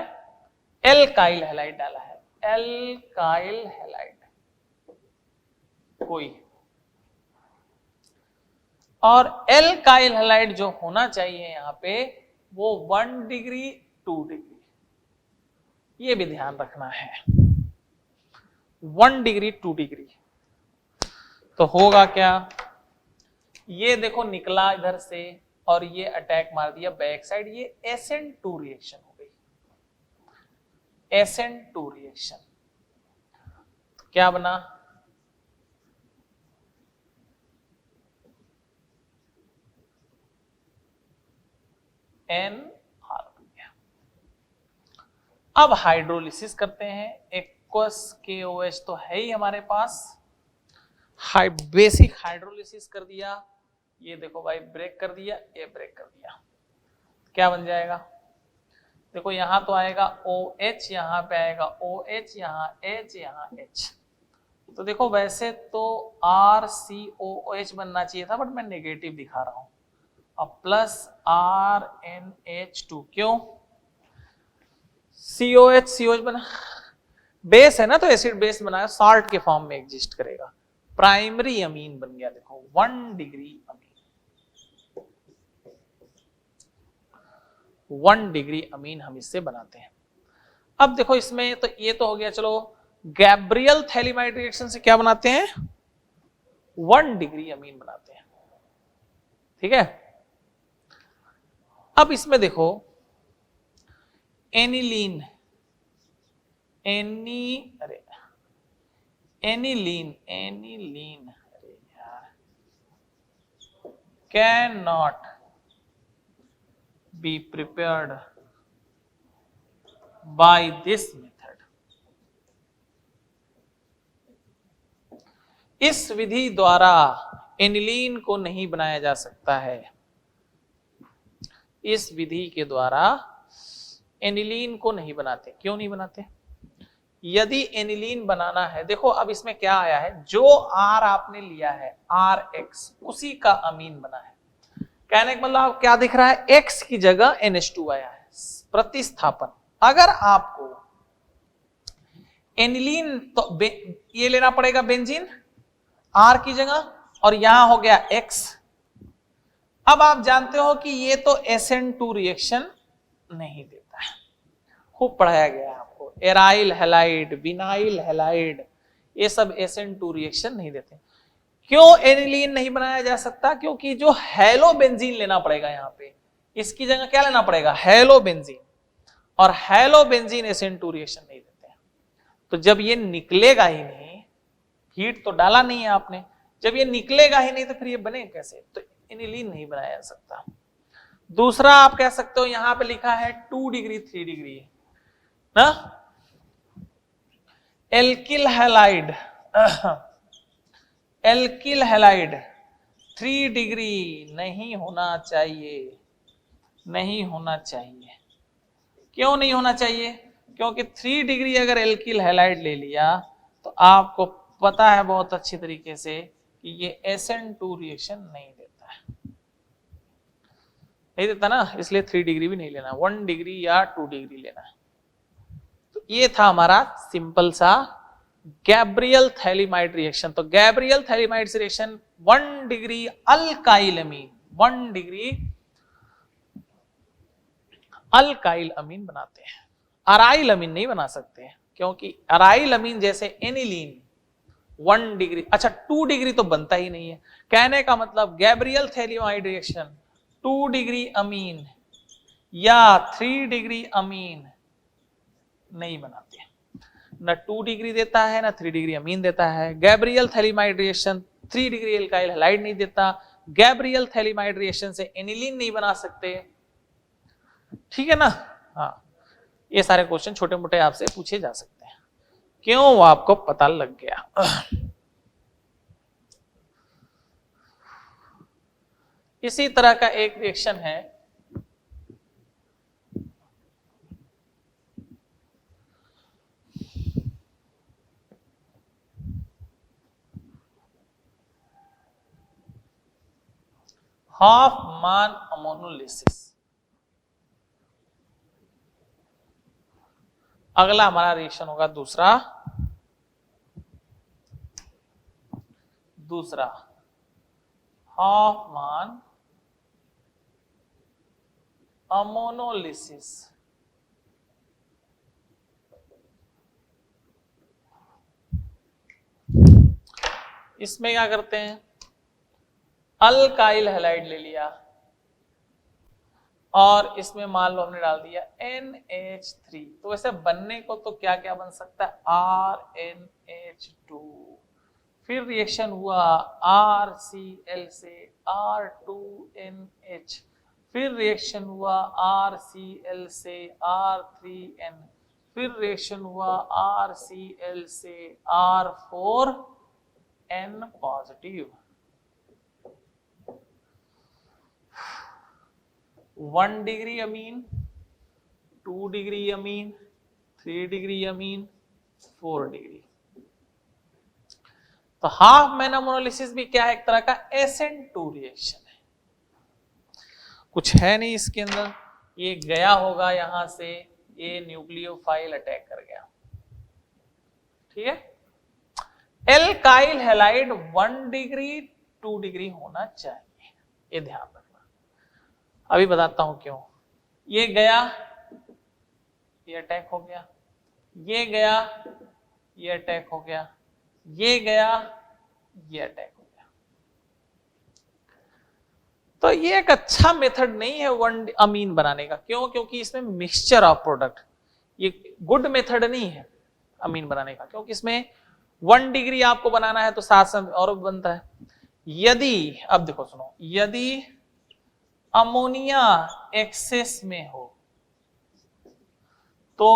एल्काइल हैलाइड डाला है, एल्काइल हैलाइड कोई। और एल्काइल हैलाइड जो होना चाहिए यहां पे वो 1 डिग्री 2 डिग्री, ये भी ध्यान रखना है, 1 डिग्री 2 डिग्री। तो होगा क्या, ये देखो निकला इधर से और ये अटैक मार दिया बैक साइड, ये SN2 रिएक्शन हो गई, SN2 रिएक्शन। क्या बना, NR बन गया। अब हाइड्रोलिसिस करते हैं, एक्वस KOH तो है ही हमारे पास, बेसिक हाइड्रोलिसिस कर दिया, ये देखो भाई ब्रेक कर दिया, ये ब्रेक कर दिया, क्या बन जाएगा, देखो यहां तो आएगा OH, यहां पे आएगा OH, यहां H, यहां H। तो देखो वैसे तो RCOH बनना चाहिए था, बट मैं नेगेटिव दिखा रहा हूं, अब प्लस RNH2, क्यों, COH बना, बेस है ना, तो एसिड बेस बनाया, सॉल्ट के फॉर्म में एग्जिस्ट करेगा, प्राइमरी अमीन बन गया। देखो 1 डिग्री अमीन, 1 डिग्री अमीन हम इससे बनाते हैं। अब देखो इसमें तो ये तो हो गया, चलो गैब्रियल थैलीमाइड रिएक्शन से क्या बनाते हैं, 1 डिग्री अमीन बनाते हैं। ठीक है, अब इसमें देखो एनिलीन, एनिलीन अरे यार, can not be prepared by this method. इस विधि द्वारा एनिलीन को नहीं बनाया जा सकता है, इस विधि के द्वारा एनिलीन को नहीं बनाते। क्यों नहीं बनाते, यदि एनिलीन बनाना है, देखो अब इसमें क्या आया है, जो R आपने लिया है RX, उसी का अमीन बना है। कहने का मतलब क्या दिख रहा है, X की जगह NH2 आया है, प्रतिस्थापन। अगर आपको एनिलीन तो ये लेना पड़ेगा बेंजीन R की जगह, और यहां हो गया X। अब आप जानते हो कि ये तो SN2 रिएक्शन नहीं देता है, खूब पढ़ाया गया है आपको, एराइल हैलाइड, विनाइल हैलाइड, ये सब SN2 रिएक्शन नहीं देते। क्यों एनिलीन नहीं बनाया जा सकता? क्योंकि जो हेलो बेंजीन लेना पड़ेगा यहां पे, इसकी जगह क्या लेना पड़ेगा? हेलो बेंजीन, और हेलो बेंजीन SN2 रिएक्शन नहीं देते हैं। तो जब ये निकलेगा ही नहीं, हीट तो डाला नहीं है आपने, जब ये निकलेगा ही नहीं तो फिर ये बनेगा कैसे? तो एनिलीन नहीं बनाया जा सकता। दूसरा आप कह सकते हो यहां पे लिखा है 2 डिग्री 3 डिग्री ना, alkyl halide, alkyl halide 3 degree नहीं होना चाहिए, नहीं होना चाहिए। क्यों नहीं होना चाहिए? क्योंकि 3 डिग्री अगर एल्किल हैलाइड ले लिया तो आपको पता है बहुत अच्छी तरीके से कि ये SN2 रिएक्शन नहीं देता है, नहीं देता ना, इसलिए 3 डिग्री भी नहीं लेना, 1 डिग्री या 2 डिग्री लेना है। तो ये था हमारा सिंपल सा गैब्रियल थैलीमाइड रिएक्शन। तो Gabriel phthalimide reaction 1 degree alkyl amine, 1 degree alkyl amine बनाते हैं, अराइल अमीन नहीं बना सकते, क्योंकि अराइल अमीन जैसे एनिलीन 1 डिग्री, अच्छा 2 डिग्री तो बनता ही नहीं है। कहने का मतलब Gabriel phthalimide reaction 2 degree amine या 3 डिग्री अमीन नहीं बनाते, ना 2 डिग्री देता है ना 3 डिग्री अमीन देता है। Gabriel phthalimide reaction 3 degree alkyl halide नहीं देता, गैब्रियल थैलीमाइड रिएक्शन से एनिलीन नहीं बना सकते, ठीक है ना। हाँ, ये सारे क्वेश्चन छोटे मोटे आपसे पूछे जा सकते हैं, क्यों वो आपको पता लग गया। इसी तरह का एक रिएक्शन है हॉफमान अमोनोलिसिस। अगला हमारा रिएक्शन होगा दूसरा हॉफमान अमोनोलिसिस। इसमें क्या करते हैं, अल्काइल हैलाइड ले लिया और इसमें मान लो हमने डाल दिया NH3। तो वैसे बनने को तो क्या क्या बन सकता है, RNH2, फिर रिएक्शन हुआ RCl से R2NH, फिर रिएक्शन हुआ RCl से R3N, फिर रिएक्शन हुआ RCl से R4N positive. 1 degree amine, 2 degree amine, 3 degree amine, 4 degree. तो हॉफमैन अमोनोलिसिस भी क्या है, एक तरह का SN2 रिएक्शन है, कुछ है नहीं इसके अंदर। ये गया होगा यहां से, ये न्यूक्लियोफाइल अटैक कर गया, ठीक है। एल्काइल हैलाइड 1 डिग्री 2 डिग्री होना चाहिए, ये ध्यान रखना। अभी बताता हूं क्यों। ये गया, ये अटैक हो गया, ये गया, ये अटैक हो गया, ये गया, ये अटैक हो गया। तो ये एक अच्छा मेथड नहीं है 1 अमीन बनाने का। क्यों? क्योंकि इसमें मिक्सचर ऑफ प्रोडक्ट, ये गुड मेथड नहीं है अमीन बनाने का, क्योंकि इसमें 1 डिग्री आपको बनाना है तो साथ साथ और बनता है। यदि, अब देखो सुनो, यदि अमोनिया एक्सेस में हो तो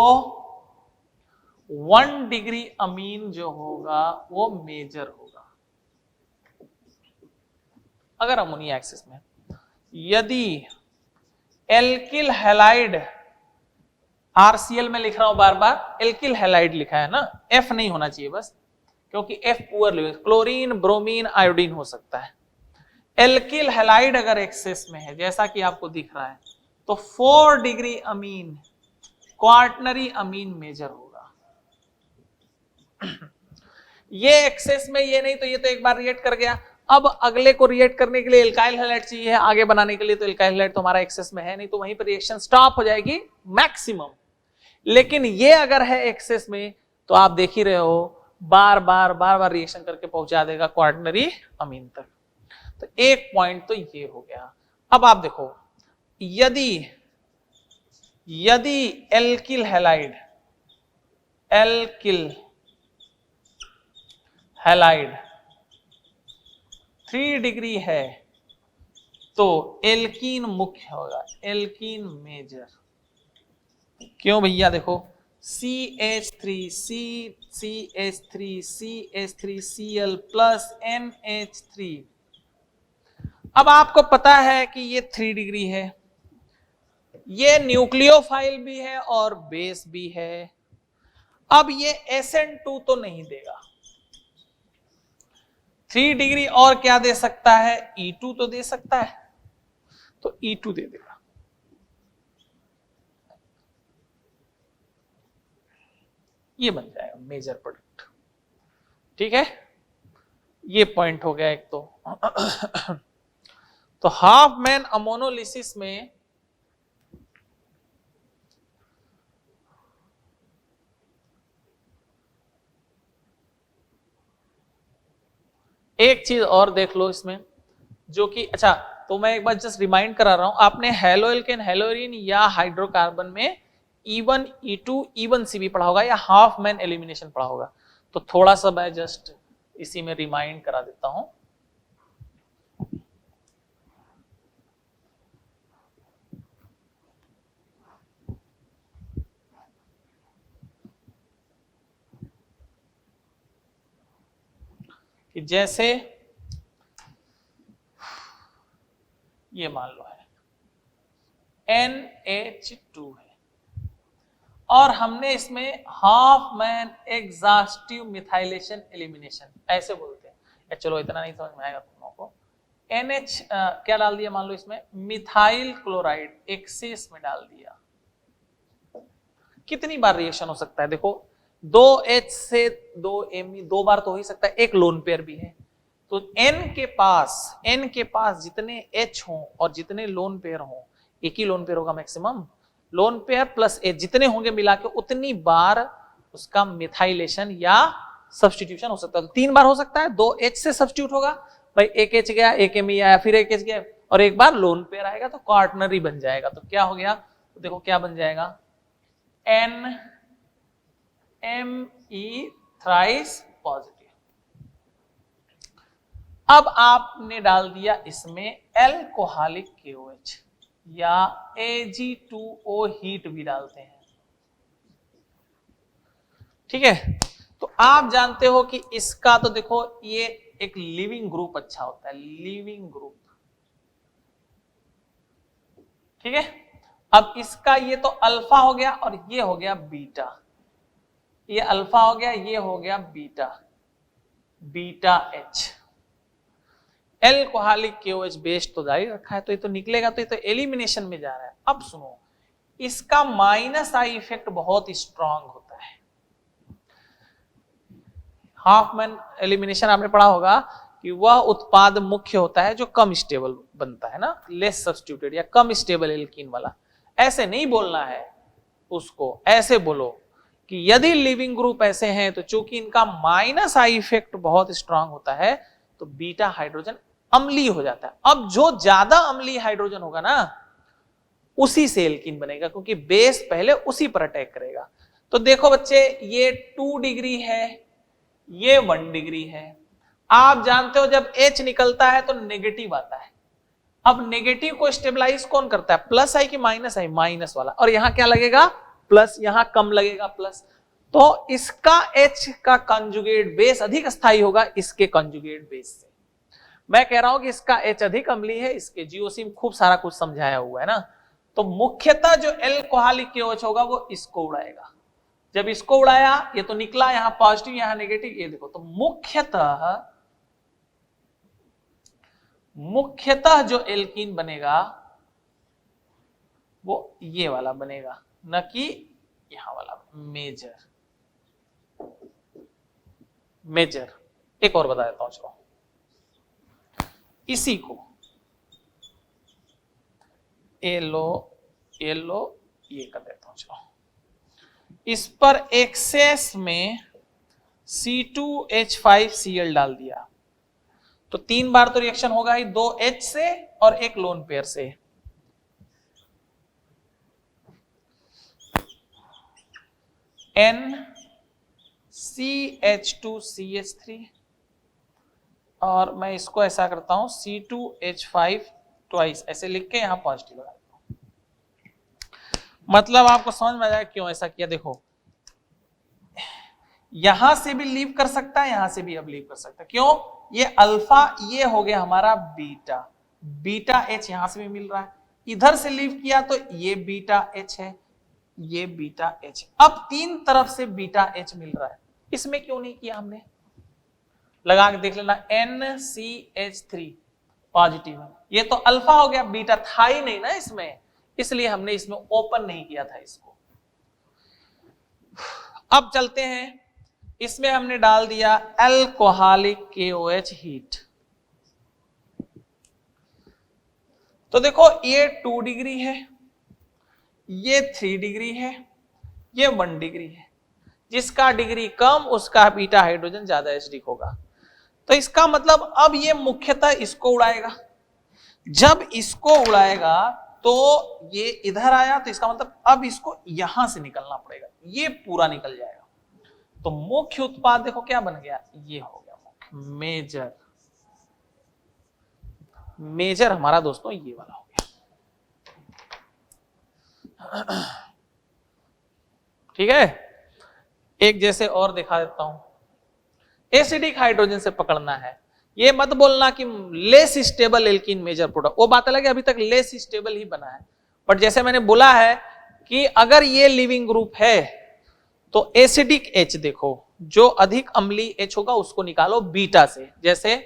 1 डिग्री अमीन जो होगा वो मेजर होगा, अगर अमोनिया एक्सेस में। यदि एल्किल हैलाइड, RCl में लिख रहा हूं बार बार, एल्किल हैलाइड लिखा है ना, F नहीं होना चाहिए बस, क्योंकि F poor level, chlorine, bromine, iodine हो सकता है। एल्किल हैलाइड अगर एक्सेस में है, जैसा कि आपको दिख रहा है, तो 4 डिग्री अमीन क्वार्टनरी अमीन मेजर होगा। ये एक्सेस में, ये नहीं तो ये तो एक बार रिएक्ट कर गया। अब अगले को रिएक्ट करने के लिए एल्काइल हैलाइड चाहिए, आगे बनाने के लिए, तो एल्काइल हैलाइड तो हमारा एक्सेस में है नहीं, तो वहीं पर रिएक्शन स्टॉप हो जाएगी मैक्सिमम। लेकिन ये अगर है एक्सेस में, तो आप देख ही रहे हो बार बार रिएक्शन करके पहुंचा देगा क्वार्टनरी अमीन तक। तो एक पॉइंट तो ये हो गया। अब आप देखो, यदि एल्किल हैलाइड 3 डिग्री है तो एल्कीन मुख्य होगा, एल्कीन मेजर। क्यों भैया? देखो CH3CCH3Cl प्लस NH3। अब आपको पता है कि ये 3 डिग्री है, ये न्यूक्लियोफाइल भी है और बेस भी है। अब ये SN2 तो नहीं देगा, 3 डिग्री और क्या दे सकता है? E2 तो दे सकता है, तो E2 दे देगा। ये बन जाएगा मेजर प्रोडक्ट। ठीक है, ये पॉइंट हो गया एक तो हाफ मैन अमोनोलिसिस में एक चीज और देख लो इसमें, जो कि अच्छा, तो मैं एक बार जस्ट रिमाइंड करा रहा हूं, आपने हेलो एल्केन हेलोरीन या हाइड्रोकार्बन में E1 E2 E1 C भी पढ़ा होगा या हाफ मैन एलिमिनेशन पढ़ा होगा। तो थोड़ा सा मैं जस्ट इसी में रिमाइंड करा देता हूं। कि जैसे ये मान लो है NH2 है और हमने इसमें half man exhaustive methylation elimination ऐसे बोलते हैं, या चलो इतना नहीं समझ में आएगा तुम लोगों को। NH क्या डाल दिया? मान लो इसमें मिथाइल क्लोराइड एक्सेस में डाल दिया। कितनी बार रिएक्शन हो सकता है? देखो 2H से 2Me 2 बार तो हो ही सकता है, एक लोन पेयर भी है। तो N के पास जितने H हों और जितने लोन पेयर हों, एक ही लोन पेयर होगा maximum, lone pair plus H जितने होंगे मिला के उतनी बार उसका मिथाइलेशन या सब्स्टिट्यूशन हो सकता है। तो 3 बार हो सकता है, 2H से सब्स्टिट्यूट होगा भाई, एक H गया, एक Me आया, फिर एक H गया और एक बार लोन पेयर आएगा तो क्वार्टनरी बन जाएगा। तो क्या हो गया? तो देखो क्या बन जाएगा, NMe थ्राइस पॉजिटिव। अब आपने डाल दिया इसमें एल्कोहलिक KOH या Ag2O हीट भी डालते हैं। ठीक है, तो आप जानते हो कि इसका तो देखो ये एक लिविंग ग्रुप अच्छा होता है, लिविंग ग्रुप। ठीक है, अब इसका ये तो अल्फा हो गया और ये हो गया बीटा, ये अल्फा हो गया, ये हो गया beta, beta H। Alcoholic KOH base तो जारी रखा है, तो ये तो निकलेगा, तो ये तो एलिमिनेशन में जा रहा है। अब सुनो, इसका माइनस आई इफेक्ट बहुत स्ट्रांग होता है। हाफ मैन एलिमिनेशन आपने पढ़ा होगा कि वह उत्पाद मुख्य होता है जो कम स्टेबल बनता है ना, लेस सब्स्टिट्यूटेड या कम स्टेबल एल्कीन वाला। ऐसे नहीं बोलना है उसको, ऐसे बोलो कि यदि लिविंग ग्रुप ऐसे हैं तो चूंकि इनका माइनस आई इफेक्ट बहुत स्ट्रांग होता है तो बीटा हाइड्रोजन अम्लीय हो जाता है। अब जो ज्यादा अम्लीय हाइड्रोजन होगा ना उसी से एल्कीन बनेगा, क्योंकि बेस पहले उसी पर अटैक करेगा। तो देखो बच्चे, ये 2 डिग्री है, ये 1 डिग्री है। आप जानते हो जब H निकलता है तो नेगेटिव आता है। अब नेगेटिव को स्टेबलाइज कौन करता है? प्लस आई कि माइनस आई? माइनस वाला। और यहां क्या लगेगा? प्लस, यहां कम लगेगा प्लस। तो इसका H का कंजुगेट बेस अधिक स्थायी होगा इसके कंजुगेट बेस से। मैं कह रहा हूं कि इसका H अधिक अम्लीय है, इसके जीओसी में खूब सारा कुछ समझाया हुआ है ना। तो मुख्यतः जो एल्कोहलिक KOH होगा वो इसको उड़ाएगा। जब इसको उड़ाया, ये तो निकला यहां पॉजिटिव यहां नेगेटिव, ये देखो, तो मुख्यतः जो एल्कीन बनेगा वो ये वाला बनेगा, न कि यहां वाला। मेजर एक और बता देता हूं, चलो इसी को येलो ये कर देता हूं। चलो इस पर एक्सेस में C2H5Cl डाल दिया तो 3 बार तो रिएक्शन होगा ही, 2 H से और एक लोन पेयर से। NCH2CH3 और मैं इसको ऐसा करता हूं C2H5 ट्वाइस, ऐसे लिख के यहां पॉजिटिव लगा देता हूं। मतलब आपको समझ में आ जाएगा क्यों ऐसा किया। देखो यहां से भी लीव कर सकता है, यहां से भी अब लीव कर सकता है। क्यों? ये अल्फा, ये हो गया हमारा बीटा, बीटा एच यहां से भी मिल रहा है, इधर से लीव किया तो ये बीटा एच है, ये बीटा एच। अब 3 तरफ से बीटा एच मिल रहा है, इसमें क्यों नहीं किया हमने? लगा के देख लेना, NCH3 पॉजिटिव है, ये तो अल्फा हो गया, बीटा था ही नहीं ना इसमें, इसलिए हमने इसमें ओपन नहीं किया था इसको। अब चलते हैं, इसमें हमने डाल दिया अल्कोहलिक KOH हीट। तो देखो ये 2 डिग्री है, ये 3 डिग्री है, ये 1 डिग्री है। जिसका डिग्री कम उसका बीटा हाइड्रोजन ज्यादा एसिडिक होगा। तो इसका मतलब अब ये मुख्यतः इसको उड़ाएगा, जब इसको उड़ाएगा तो ये इधर आया, तो इसका मतलब अब इसको यहां से निकलना पड़ेगा, ये पूरा निकल जाएगा। तो मुख्य उत्पाद देखो क्या बन गया, ये हो गया मुख्य, मेजर। मेजर हमारा दोस्तों ये वाला हो गया। ठीक है, एक जैसे और दिखा देता हूं। एसिडिक हाइड्रोजन से पकड़ना है, ये मत बोलना कि less stable alkene major product, वो बात अलग है, अभी तक लेस स्टेबल ही बना है। बट जैसे मैंने बोला है कि अगर ये लिविंग ग्रुप है तो एसिडिक H देखो, जो अधिक अम्लीय H होगा उसको निकालो बीटा से। जैसे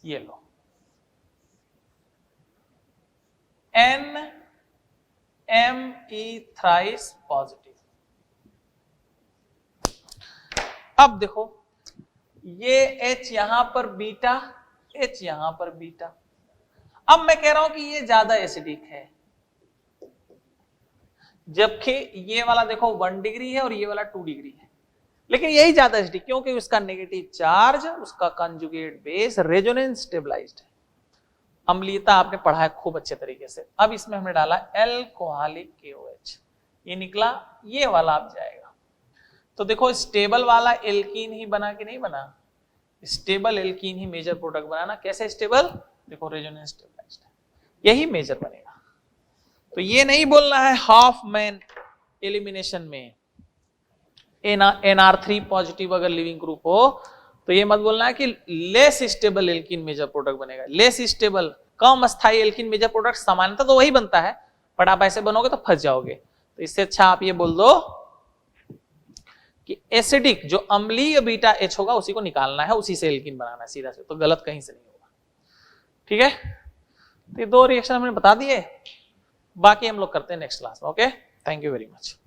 ये लो NMe थ्राइस पॉजिटिव। अब देखो ये H यहां पर बीटा, H यहां पर बीटा। अब मैं कह रहा हूं कि ये ज्यादा एसिडिक है, जबकि ये वाला देखो 1 डिग्री है और ये वाला 2 डिग्री है, लेकिन यही ज्यादा एसिडिक क्योंकि उसका नेगेटिव चार्ज, उसका कंजुगेट बेस रेजोनेंस स्टेबलाइज्ड है। अम्लीयता आपने पढ़ा है खूब अच्छे तरीके से। अब इसमें हमने डाला अल्कोहलिक KOH, ये निकला, ये वाला आप जाएगा। तो देखो स्टेबल वाला एल्कीन ही बना कि नहीं बना, स्टेबल एल्कीन ही मेजर प्रोडक्ट बनाना। कैसे स्टेबल? देखो रेजोनेंस स्टेबलाइज्ड है, यही मेजर बनेगा। तो ये नहीं बोलना है हाफ मैन एलिमिनेशन में NR3 पॉजिटिव अगर लिविंग ग्रुप हो तो ये मत बोलना है कि less stable alkene major product बनेगा। लेस स्टेबल, कम अस्थायी एल्कीन मेजर प्रोडक्ट सामान्यतः तो वही बनता है, बट आप ऐसे बनोगे तो फंस जाओगे। तो इससे अच्छा आप ये बोल दो कि एसिडिक जो अम्लीय बीटा H होगा उसी को निकालना है, उसी से एल्कीन बनाना है सीधा से, तो गलत कहीं से नहीं होगा। ठीक है, तो ये 2 रिएक्शन हमने बता दिए, बाकी हम लोग करते हैं नेक्स्ट क्लास में। Okay, thank you very much.